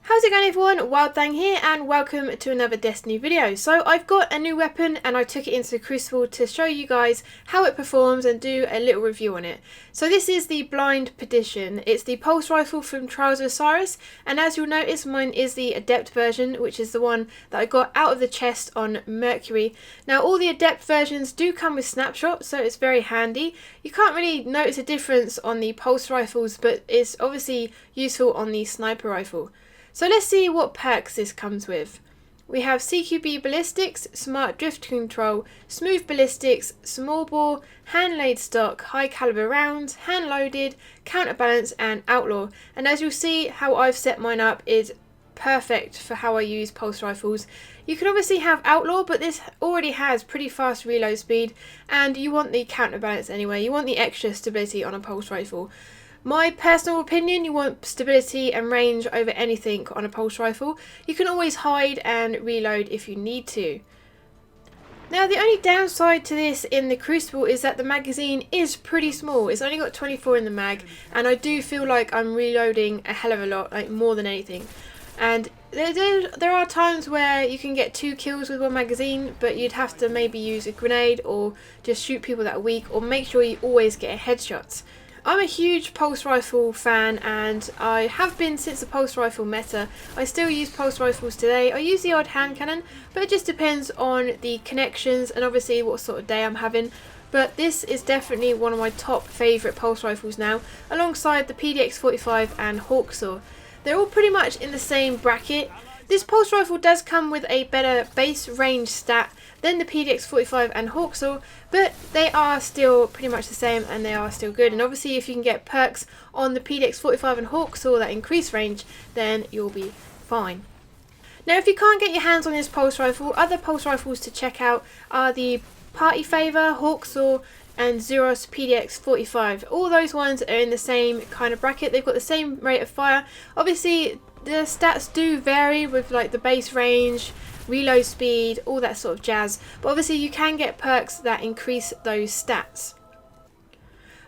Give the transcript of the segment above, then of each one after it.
How's it going everyone? WildeThang here and welcome to another Destiny video. So I've got a new weapon and I took it into the Crucible to show you guys how it performs and do a little review on it. So this is the Blind Perdition. It's the pulse rifle from Trials of Osiris, and as you'll notice mine is the Adept version, which is the one that I got out of the chest on Mercury. Now all the Adept versions do come with snapshots, so it's very handy. You can't really notice a difference on the pulse rifles, but it's obviously useful on the sniper rifle. So let's see what perks this comes with. We have CQB ballistics, smart drift control, smooth ballistics, small bore, hand laid stock, high caliber rounds, hand loaded, counterbalance and outlaw. And as you'll see, how I've set mine up is perfect for how I use pulse rifles. You can obviously have outlaw, but this already has pretty fast reload speed and you want the counterbalance anyway. You want the extra stability on a pulse rifle. My personal opinion, you want stability and range over anything on a pulse rifle. You can always hide and reload if you need to. Now the only downside to this in the Crucible is that the magazine is pretty small. It's only got 24 in the mag and I do feel like I'm reloading a hell of a lot, like more than anything. And there are times where you can get 2 kills with one magazine, but you'd have to maybe use a grenade or just shoot people that are weak, or make sure you always get headshots. I'm a huge pulse rifle fan and I have been since the pulse rifle meta. I still use pulse rifles today. I use the odd hand cannon, but it just depends on the connections and obviously what sort of day I'm having. But this is definitely one of my top favourite pulse rifles now, alongside the PDX-45 and Hawksaw. They're all pretty much in the same bracket. This pulse rifle does come with a better base range stat than the PDX-45 and Hawksaw, but they are still pretty much the same and they are still good. And obviously if you can get perks on the PDX-45 and Hawksaw that increase range, then you'll be fine. Now if you can't get your hands on this pulse rifle, other pulse rifles to check out are the Party Favor, Hawksaw and Zeros PDX-45. All those ones are in the same kind of bracket. They've got the same rate of fire. Obviously the stats do vary with like the base range, reload speed, all that sort of jazz, but obviously you can get perks that increase those stats.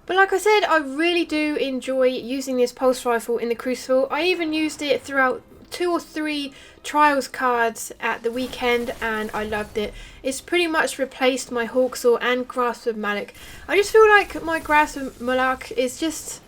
But like I said, I really do enjoy using this pulse rifle in the Crucible. I even used it throughout 2 or 3 trials cards at the weekend and I loved it. It's pretty much replaced my Hawksaw and Grasp of Malak. I just feel like my Grasp of Malak is just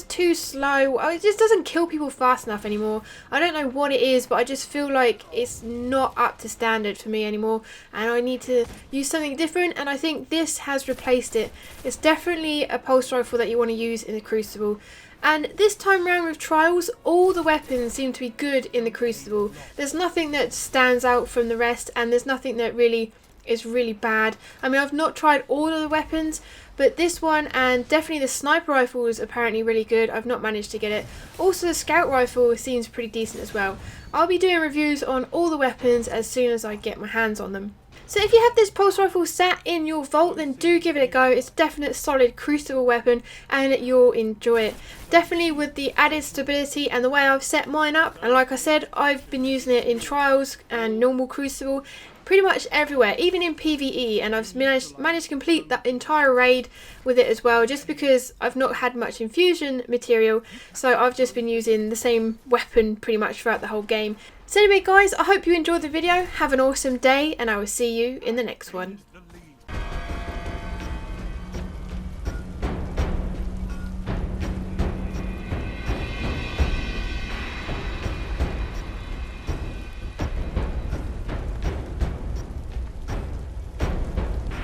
too slow. It just doesn't kill people fast enough anymore. I don't know what it is, but I just feel like it's not up to standard for me anymore and I need to use something different, and I think this has replaced it. It's definitely a pulse rifle that you want to use in the Crucible. And this time around with Trials, all the weapons seem to be good in the Crucible. There's nothing that stands out from the rest and there's nothing that really is really bad. I mean, I've not tried all of the weapons, but this one and definitely the sniper rifle is apparently really good. I've not managed to get it. Also the scout rifle seems pretty decent as well. I'll be doing reviews on all the weapons as soon as I get my hands on them. So if you have this pulse rifle sat in your vault, then do give it a go. It's a definite solid Crucible weapon and you'll enjoy it. Definitely with the added stability and the way I've set mine up. And like I said, I've been using it in Trials and normal Crucible, pretty much everywhere, even in PvE, and I've managed to complete that entire raid with it as well, just because I've not had much infusion material, so I've just been using the same weapon pretty much throughout the whole game. So anyway guys, I hope you enjoyed the video. Have an awesome day and I will see you in the next one.